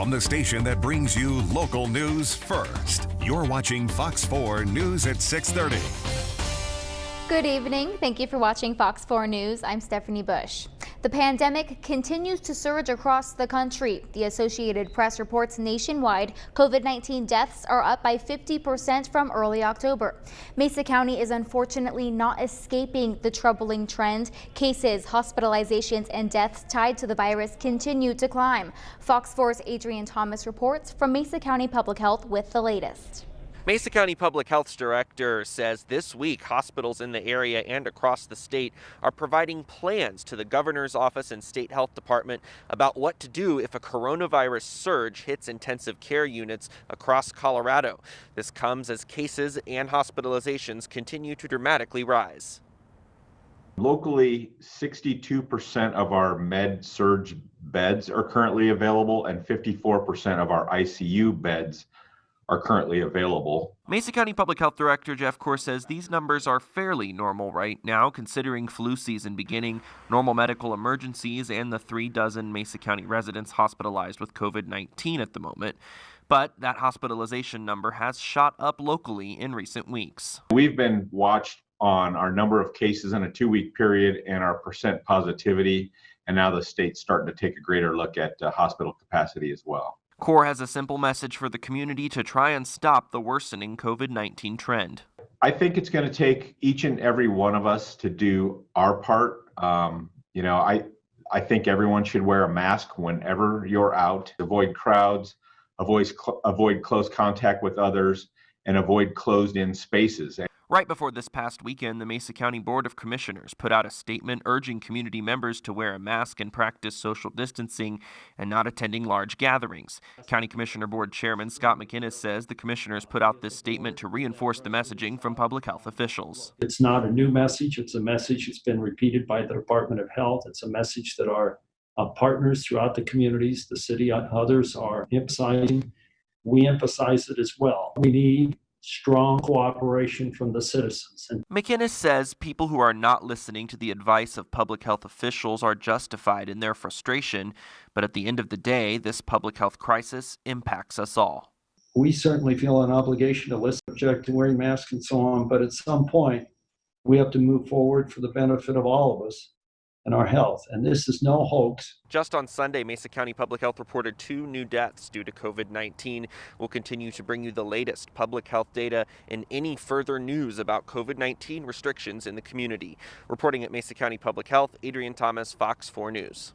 from the station that brings you local news first. You're watching Fox 4 News at 6:30. Good evening. Thank you for watching Fox 4 News. I'm Stefany Busch. The pandemic continues to surge across the country. The Associated Press reports nationwide COVID-19 deaths are up by 50% from early October. Mesa County is unfortunately not escaping the troubling trend. Cases, hospitalizations, and deaths tied to the virus continue to climb. Fox 4's Adrian Thomas reports from Mesa County Public Health with the latest. Mesa County Public Health Director says this week hospitals in the area and across the state are providing plans to the governor's office and state health department about what to do if a coronavirus surge hits intensive care units across Colorado. This comes as cases and hospitalizations continue to dramatically rise. Locally, 62% of our med-surg beds are currently available and 54% of our ICU beds are currently available. Mesa County Public Health Director Jeff Corr says these numbers are fairly normal right now, considering flu season beginning, normal medical emergencies, and the 36 Mesa County residents hospitalized with COVID-19 at the moment. But that hospitalization number has shot up locally in recent weeks. We've been watched on our number of cases in a 2-week period and our percent positivity, and now the state's starting to take a greater look at hospital capacity as well. Corr has a simple message for the community to try and stop the worsening COVID-19 trend. I think it's going to take each and every one of us to do our part. I think everyone should wear a mask whenever you're out. Avoid crowds, avoid close contact with others, and avoid closed-in spaces. Right before this past weekend, the Mesa County Board of Commissioners put out a statement urging community members to wear a mask and practice social distancing and not attending large gatherings. County Commissioner Board Chairman Scott McInnes says the commissioners put out this statement to reinforce the messaging from public health officials. It's not a new message. It's a message that's been repeated by the Department of Health. It's a message that our partners throughout the communities, the city, and others are emphasizing. We emphasize it as well. We need strong cooperation from the citizens. McInnes says people who are not listening to the advice of public health officials are justified in their frustration, but at the end of the day, this public health crisis impacts us all. We certainly feel an obligation to listen, object to wearing masks and so on, but at some point, we have to move forward for the benefit of all of us and our health, and this is no hoax. Just on Sunday, Mesa County Public Health reported 2 new deaths due to COVID-19. We'll continue to bring you the latest public health data and any further news about COVID-19 restrictions in the community. Reporting at Mesa County Public Health, Adrian Thomas, Fox 4 News.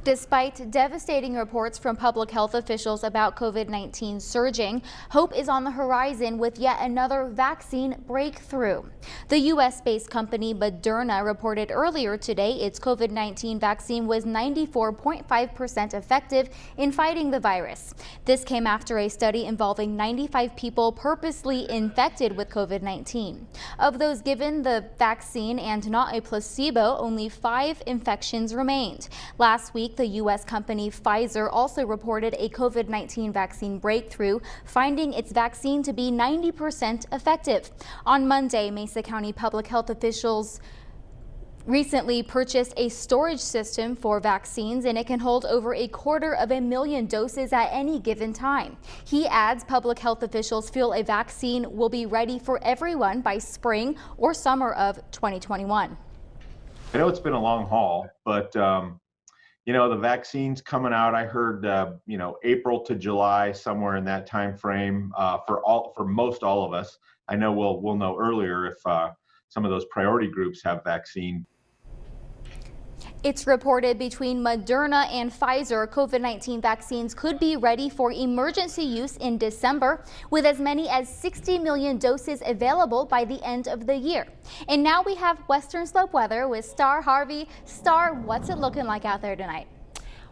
Despite devastating reports from public health officials about COVID-19 surging, hope is on the horizon with yet another vaccine breakthrough. The U.S.-based company Moderna reported earlier today its COVID-19 vaccine was 94.5% effective in fighting the virus. This came after a study involving 95 people purposely infected with COVID-19. Of those given the vaccine and not a placebo, only 5 infections remained. Last week, the U.S. company Pfizer also reported a COVID-19 vaccine breakthrough, finding its vaccine to be 90% effective. On Monday, Mesa County public health officials recently purchased a storage system for vaccines, and it can hold over 250,000 doses at any given time. He adds public health officials feel a vaccine will be ready for everyone by spring or summer of 2021. I know it's been a long haul, but the vaccine's coming out. I heard, April to July, somewhere in that time frame for most all of us. I know we'll know earlier if some of those priority groups have vaccine. It's reported between Moderna and Pfizer, COVID-19 vaccines could be ready for emergency use in December, with as many as 60 million doses available by the end of the year. And now we have Western Slope weather with Star Harvey. Star, what's it looking like out there tonight?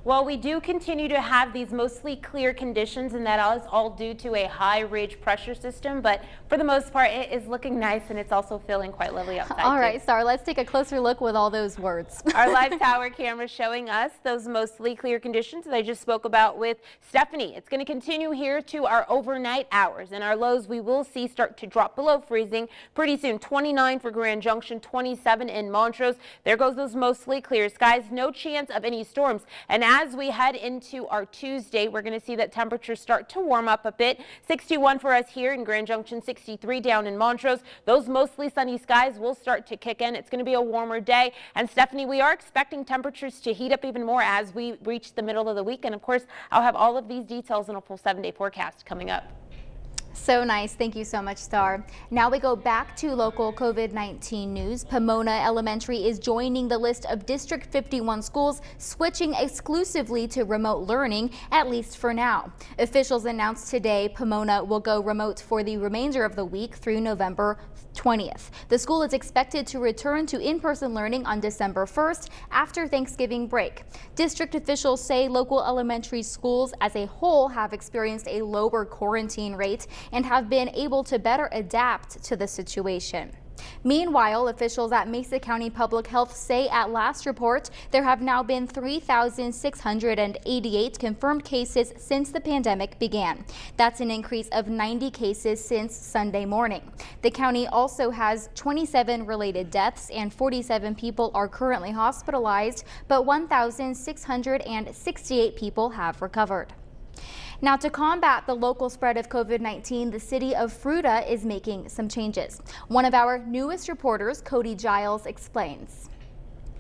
Well, we do continue to have these mostly clear conditions, and that is all due to a high ridge pressure system. But for the most part, it is looking nice, and it's also feeling quite lovely outside. All right, Star, let's take a closer look with all those words. Our live tower camera showing us those mostly clear conditions that I just spoke about with Stefany. It's going to continue here to our overnight hours, and our lows we will see start to drop below freezing pretty soon. 29 for Grand Junction, 27 in Montrose. There goes those mostly clear skies. No chance of any storms. And as we head into our Tuesday, we're going to see that temperatures start to warm up a bit. 61 for us here in Grand Junction, 63 down in Montrose. Those mostly sunny skies will start to kick in. It's going to be a warmer day. And Stephanie, we are expecting temperatures to heat up even more as we reach the middle of the week. And of course, I'll have all of these details in a full 7-day forecast coming up. So nice. Thank you so much, Star. Now we go back to local COVID-19 news. Pomona Elementary is joining the list of District 51 schools switching exclusively to remote learning, at least for now. Officials announced today Pomona will go remote for the remainder of the week through November 20th. The school is expected to return to in-person learning on December 1st after Thanksgiving break. District officials say local elementary schools as a whole have experienced a lower quarantine rate and have been able to better adapt to the situation. Meanwhile, officials at Mesa County Public Health say at last report there have now been 3,688 confirmed cases since the pandemic began. That's an increase of 90 cases since Sunday morning. The county also has 27 related deaths and 47 people are currently hospitalized, but 1,668 people have recovered. Now, to combat the local spread of COVID-19, the city of Fruita is making some changes. One of our newest reporters, Cody Giles, explains.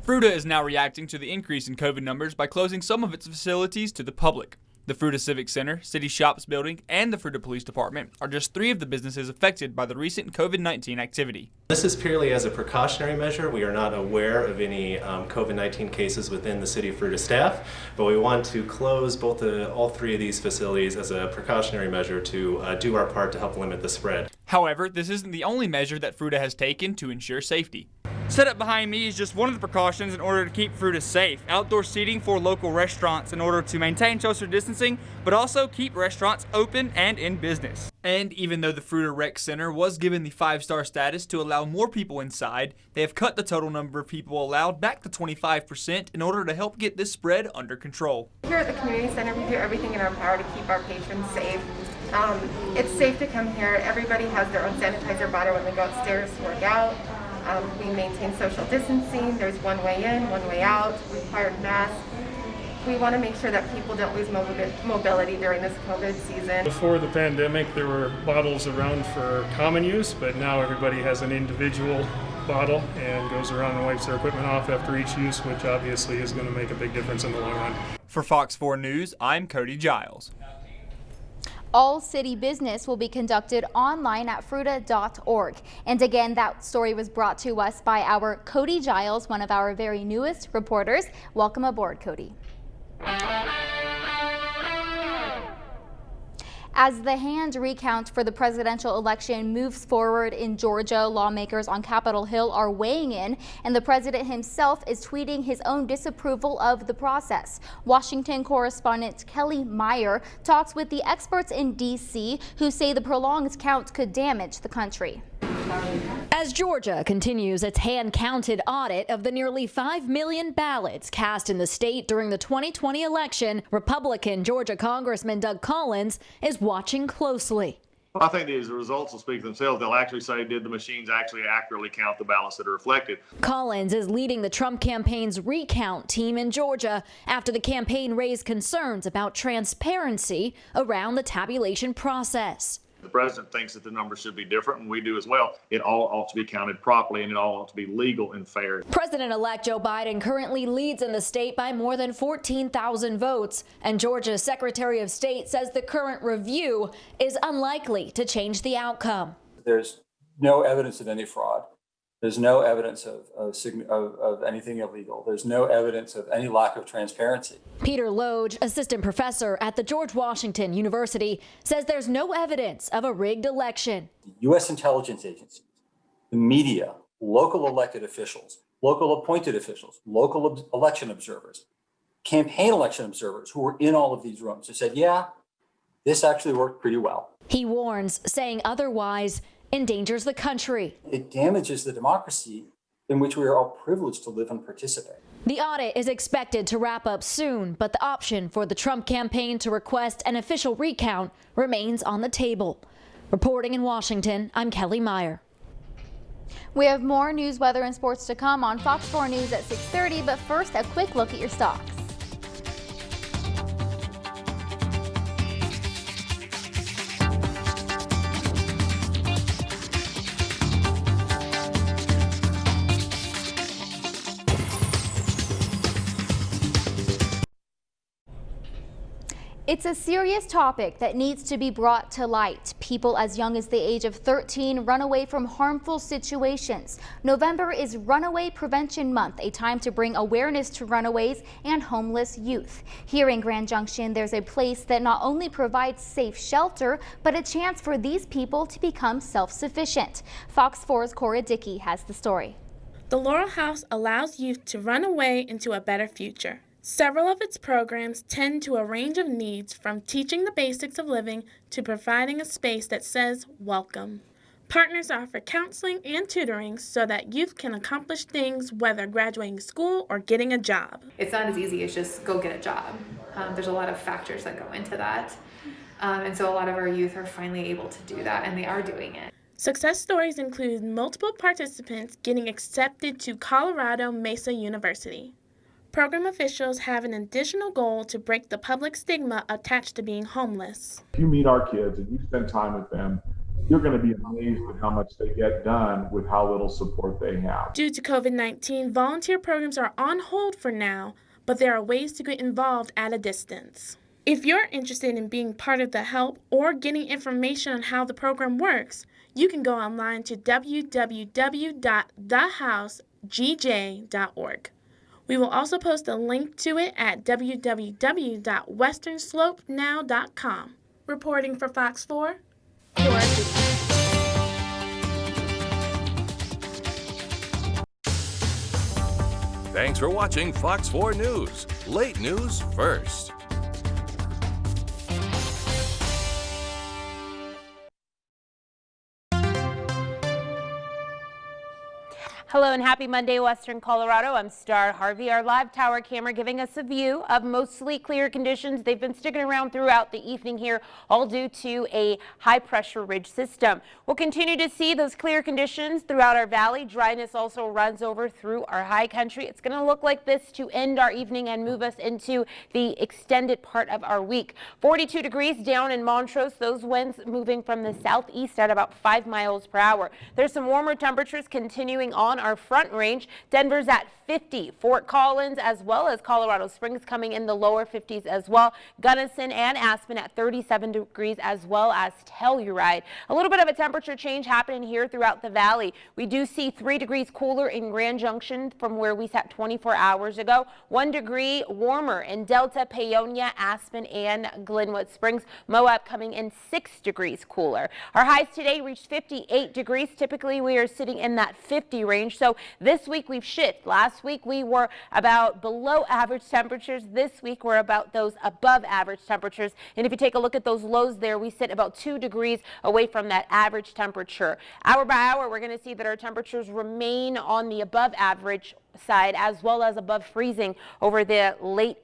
Fruita is now reacting to the increase in COVID numbers by closing some of its facilities to the public. The Fruita Civic Center, City Shops Building, and the Fruita Police Department are just 3 of the businesses affected by the recent COVID-19 activity. This is purely as a precautionary measure. We are not aware of any COVID-19 cases within the City of Fruita staff, but we want to close all 3 of these facilities as a precautionary measure to do our part to help limit the spread. However, this isn't the only measure that Fruita has taken to ensure safety. Set up behind me is just one of the precautions in order to keep Fruita safe. Outdoor seating for local restaurants in order to maintain social distancing, but also keep restaurants open and in business. And even though the Fruita Rec Center was given the 5-star status to allow more people inside, they have cut the total number of people allowed back to 25% in order to help get this spread under control. Here at the community center, we do everything in our power to keep our patrons safe. It's safe to come here. Everybody has their own sanitizer bottle when they go upstairs to work out. We maintain social distancing. There's one way in, one way out, required masks. We want to make sure that people don't lose mobility during this COVID season. Before the pandemic, there were bottles around for common use, but now everybody has an individual bottle and goes around and wipes their equipment off after each use, which obviously is going to make a big difference in the long run. For Fox 4 News, I'm Cody Giles. All city business will be conducted online at fruita.org. And again, that story was brought to us by our Cody Giles, one of our very newest reporters. Welcome aboard, Cody. As the hand recount for the presidential election moves forward in Georgia, lawmakers on Capitol Hill are weighing in, and the president himself is tweeting his own disapproval of the process. Washington correspondent Kellie Meyer talks with the experts in D.C. who say the prolonged count could damage the country. As Georgia continues its hand-counted audit of the nearly 5 million ballots cast in the state during the 2020 election, Republican Georgia Congressman Doug Collins is watching closely. I think these results will speak for themselves. They'll actually say, did the machines actually accurately count the ballots that are reflected? Collins is leading the Trump campaign's recount team in Georgia after the campaign raised concerns about transparency around the tabulation process. The president thinks that the numbers should be different, and we do as well. It all ought to be counted properly, and it all ought to be legal and fair. President-elect Joe Biden currently leads in the state by more than 14,000 votes, and Georgia's Secretary of State says the current review is unlikely to change the outcome. There's no evidence of any fraud. There's no evidence of anything illegal. There's no evidence of any lack of transparency. Peter Loge, assistant professor at the George Washington University, says there's no evidence of a rigged election. The U.S. intelligence agencies, the media, local elected officials, local appointed officials, local election observers, campaign election observers who were in all of these rooms who said, yeah, this actually worked pretty well. He warns, saying otherwise endangers the country. It damages the democracy in which we are all privileged to live and participate. The audit is expected to wrap up soon, but the option for the Trump campaign to request an official recount remains on the table. Reporting in Washington, I'm Kellie Meyer. We have more news, weather, and sports to come on Fox 4 News at 6:30, but first, a quick look at your stocks. It's a serious topic that needs to be brought to light. People as young as the age of 13 run away from harmful situations. November is Runaway Prevention Month, a time to bring awareness to runaways and homeless youth. Here in Grand Junction, there's a place that not only provides safe shelter, but a chance for these people to become self-sufficient. Fox 4's Cora Dickey has the story. The Laurel House allows youth to run away into a better future. Several of its programs tend to a range of needs, from teaching the basics of living to providing a space that says welcome. Partners offer counseling and tutoring so that youth can accomplish things, whether graduating school or getting a job. It's not as easy as just go get a job. There's a lot of factors that go into that. And so a lot of our youth are finally able to do that, and they are doing it. Success stories include multiple participants getting accepted to Colorado Mesa University. Program officials have an additional goal to break the public stigma attached to being homeless. If you meet our kids and you spend time with them, you're going to be amazed at how much they get done with how little support they have. Due to COVID-19, volunteer programs are on hold for now, but there are ways to get involved at a distance. If you're interested in being part of the help or getting information on how the program works, you can go online to www.thehousegj.org. We will also post a link to it at www.westernslope.now.com. Reporting for Fox 4, Cora Dickey. Thanks for watching Fox 4 News. Late news first. Hello and happy Monday, Western Colorado. I'm Star Harvey. Our live tower camera giving us a view of mostly clear conditions. They've been sticking around throughout the evening here, all due to a high pressure ridge system. We'll continue to see those clear conditions throughout our valley. Dryness also runs over through our high country. It's going to look like this to end our evening and move us into the extended part of our week. 42 degrees down in Montrose. Those winds moving from the southeast at about 5 miles per hour. There's some warmer temperatures continuing on our front range. Denver's at 50, Fort Collins as well as Colorado Springs coming in the lower 50s as well. Gunnison and Aspen at 37 degrees as well as Telluride. A little bit of a temperature change happening here throughout the valley. We do see 3 degrees cooler in Grand Junction from where we sat 24 hours ago. 1 degree warmer in Delta, Paonia, Aspen and Glenwood Springs. Moab coming in 6 degrees cooler. Our highs today reached 58 degrees. Typically we are sitting in that 50 range. So this week we've shifted. Last week we were about below average temperatures. This week we're about those above average temperatures. And if you take a look at those lows there, we sit about 2 degrees away from that average temperature. Hour by hour, we're going to see that our temperatures remain on the above average side as well as above freezing over the late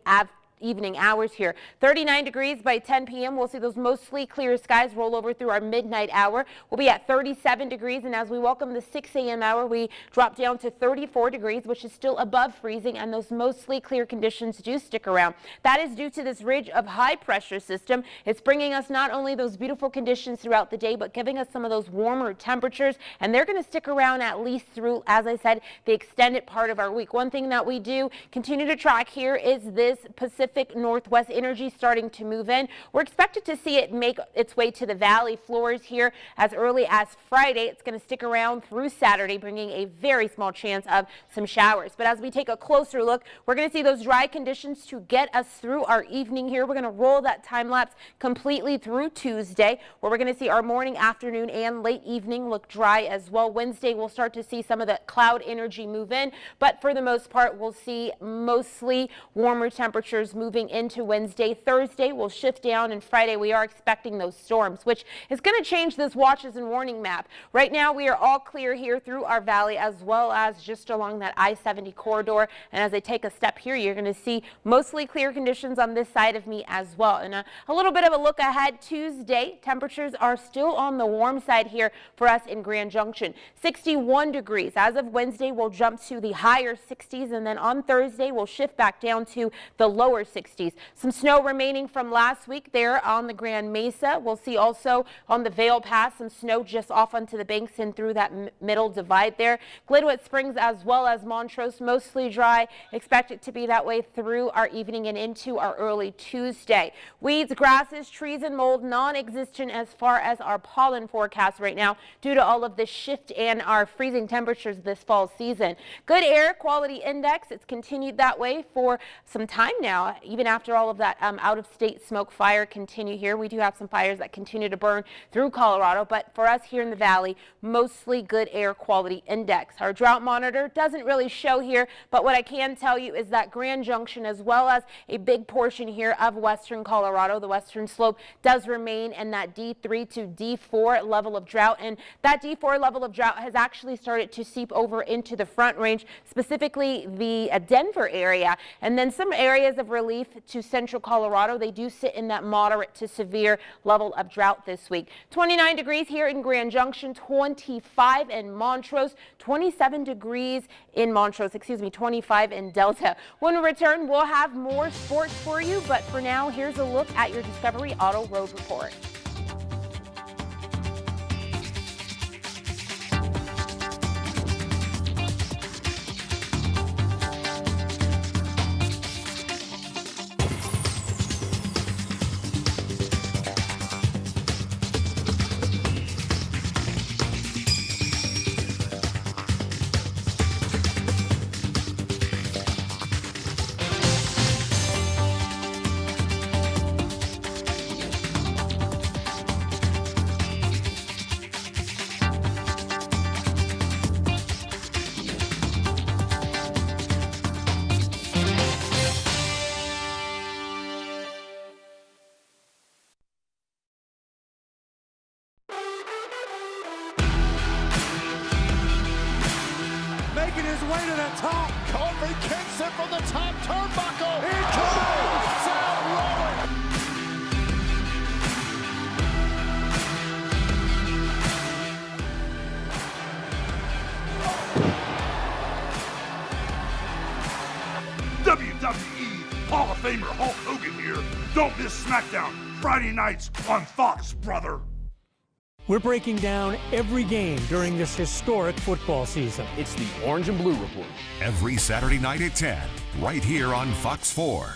evening hours here. 39 degrees by 10 p.m. We'll see those mostly clear skies roll over through our midnight hour. We'll be at 37 degrees, and as we welcome the 6 a.m. hour, we drop down to 34 degrees, which is still above freezing, and those mostly clear conditions do stick around. That is due to this ridge of high pressure system. It's bringing us not only those beautiful conditions throughout the day, but giving us some of those warmer temperatures, and they're going to stick around at least through, as I said, the extended part of our week. One thing that we do continue to track here is this Pacific Northwest energy starting to move in. We're expected to see it make its way to the valley floors here as early as Friday. It's going to stick around through Saturday, bringing a very small chance of some showers. But as we take a closer look, we're going to see those dry conditions to get us through our evening here. We're going to roll that time lapse completely through Tuesday, where we're going to see our morning, afternoon, and late evening look dry as well. Wednesday, we'll start to see some of the cloud energy move in, but for the most part, we'll see mostly warmer temperatures moving into Wednesday. Thursday will shift down, and Friday we are expecting those storms, which is going to change this watches and warning map. Right now we are all clear here through our valley as well as just along that I-70 corridor, and as I take a step here, you're going to see mostly clear conditions on this side of me as well. And a little bit of a look ahead. Tuesday, temperatures are still on the warm side here for us in Grand Junction. 61 degrees. As of Wednesday, we'll jump to the higher 60s, and then on Thursday we'll shift back down to the lower lower 60s. Some snow remaining from last week there on the Grand Mesa. We'll see also on the Vail Pass some snow just off onto the banks and through that middle divide there. Glenwood Springs as well as Montrose, mostly dry. Expect it to be that way through our evening and into our early Tuesday. Weeds, grasses, trees, and mold non-existent as far as our pollen forecast right now due to all of the shift and our freezing temperatures this fall season. Good air quality index. It's continued that way for some time now, even after all of that out-of-state smoke fire continue here. We do have some fires that continue to burn through Colorado, but for us here in the valley, mostly good air quality index. Our drought monitor doesn't really show here, but what I can tell you is that Grand Junction as well as a big portion here of western Colorado, the western slope, does remain in that D3 to D4 level of drought, and that D4 level of drought has actually started to seep over into the Front Range, specifically the Denver area, and then some areas of relief to central Colorado. They do sit in that moderate to severe level of drought this week. 29 degrees here in Grand Junction, 25 in Montrose, 27 degrees in Montrose, 25 in Delta. When we return, we'll have more sports for you, but for now, here's a look at your Discovery Auto Road Report. Making his way to the top. Harvey kicks it from the top turnbuckle. He comes out rolling. WWE Hall of Famer Hulk Hogan here. Don't miss SmackDown Friday nights on Fox, brother. We're breaking down every game during this historic football season. It's the Orange and Blue Report. Every Saturday night at 10, right here on Fox 4.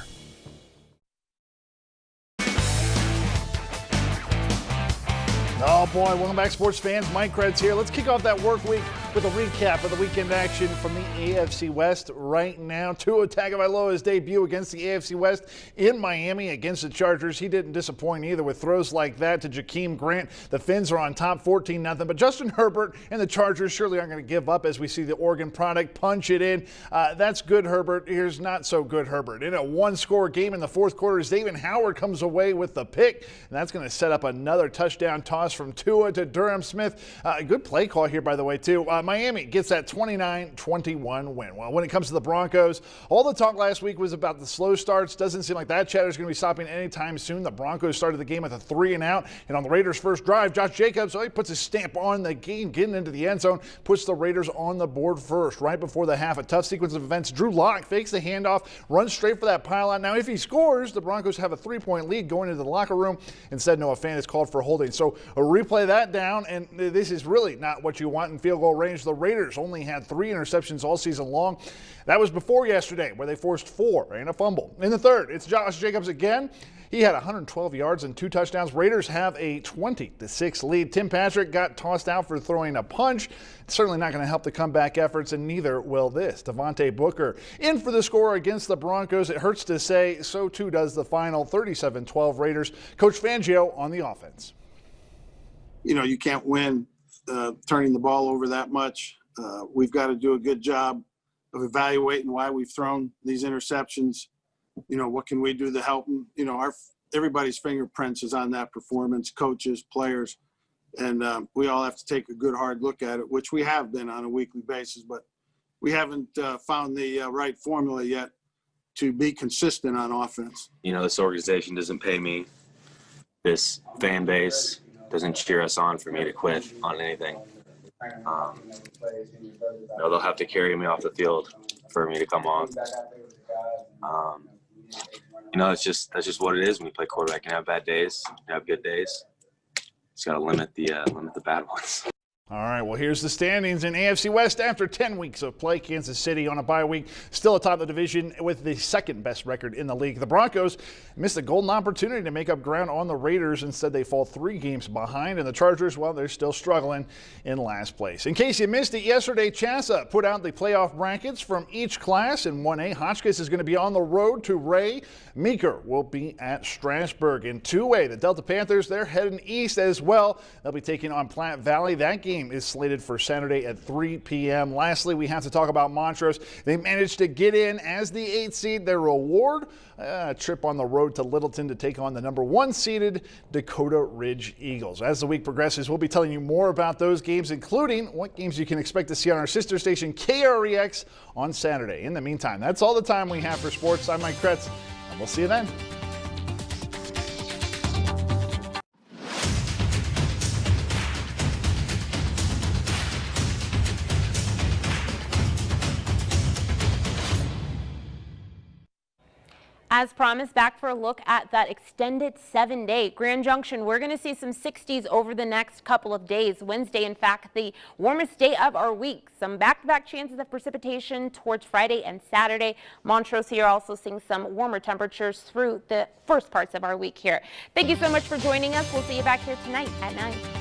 Oh boy, welcome back sports fans. Mike Kretz here. Let's kick off that work week with a recap of the weekend action from the AFC West right now. Tua Tagovailoa's debut against the AFC West in Miami against the Chargers. He didn't disappoint either with throws like that to Jakeem Grant. The Finns are on top 14-0, but Justin Herbert and the Chargers surely aren't going to give up as we see the Oregon product punch it in. That's good Herbert. Here's not so good Herbert. In a one-score game in the fourth quarter, Xavier Howard comes away with the pick, and that's going to set up another touchdown toss from Tua to Durham Smith. Good play call here, by the way, too. Miami gets that 29-21 win. Well, when it comes to the Broncos, all the talk last week was about the slow starts. Doesn't seem like that chatter is going to be stopping anytime soon. The Broncos started the game with a 3-and-out, and on the Raiders' first drive, Josh Jacobs, he puts his stamp on the game, getting into the end zone, puts the Raiders on the board first. Right before the half, a tough sequence of events. Drew Lock fakes the handoff, runs straight for that pylon. Now, if he scores, the Broncos have a 3-point lead going into the locker room. Instead, Noah Fant is called for holding. So a replay that down, and this is really not what you want in field goal range. The Raiders only had 3 interceptions all season long. That was before yesterday, where they forced 4 and a fumble. In the third, it's Josh Jacobs again. He had 112 yards and 2 touchdowns. Raiders have a 20-6 lead. Tim Patrick got tossed out for throwing a punch. It's certainly not going to help the comeback efforts, and neither will this. Devontae Booker in for the score against the Broncos. It hurts to say, so too does the final 37-12 Raiders. Coach Fangio on the offense. You know, you can't win turning the ball over that much. We've got to do a good job of evaluating why we've thrown these interceptions. You know, what can we do to help them? You know, everybody's fingerprints is on that performance, coaches, players, and we all have to take a good hard look at it, which we have been on a weekly basis, but we haven't found the right formula yet to be consistent on offense. You know, this organization doesn't pay me. This fan base doesn't cheer us on for me to quit on anything. You know, they'll have to carry me off the field for me to come on. you know, that's just what it is when you play quarterback. You can have bad days, you can have good days. Just got to limit the bad ones. All right, well, here's the standings in AFC West after 10 weeks of play. Kansas City on a bye week, still atop the division with the second best record in the league. The Broncos missed a golden opportunity to make up ground on the Raiders. Instead, they fall 3 games behind. And the Chargers, well, they're still struggling in last place. In case you missed it yesterday, CHSAA put out the playoff brackets from each class. In 1A, Hotchkiss is going to be on the road to Ray. Meeker will be at Strasburg. In 2A, the Delta Panthers, they're heading east as well. They'll be taking on Platte Valley. That game is slated for Saturday at 3 p.m. Lastly, we have to talk about Montrose. They managed to get in as the 8th seed. Their reward, a trip on the road to Littleton to take on the number 1 seeded Dakota Ridge Eagles. As the week progresses, we'll be telling you more about those games, including what games you can expect to see on our sister station KREX on Saturday. In the meantime, that's all the time we have for sports. I'm Mike Kretz, and we'll see you then. As promised, back for a look at that extended 7-day. Grand Junction, we're going to see some 60s over the next couple of days. Wednesday, in fact, the warmest day of our week. Some back-to-back chances of precipitation towards Friday and Saturday. Montrose here also seeing some warmer temperatures through the first parts of our week here. Thank you so much for joining us. We'll see you back here tonight at 9.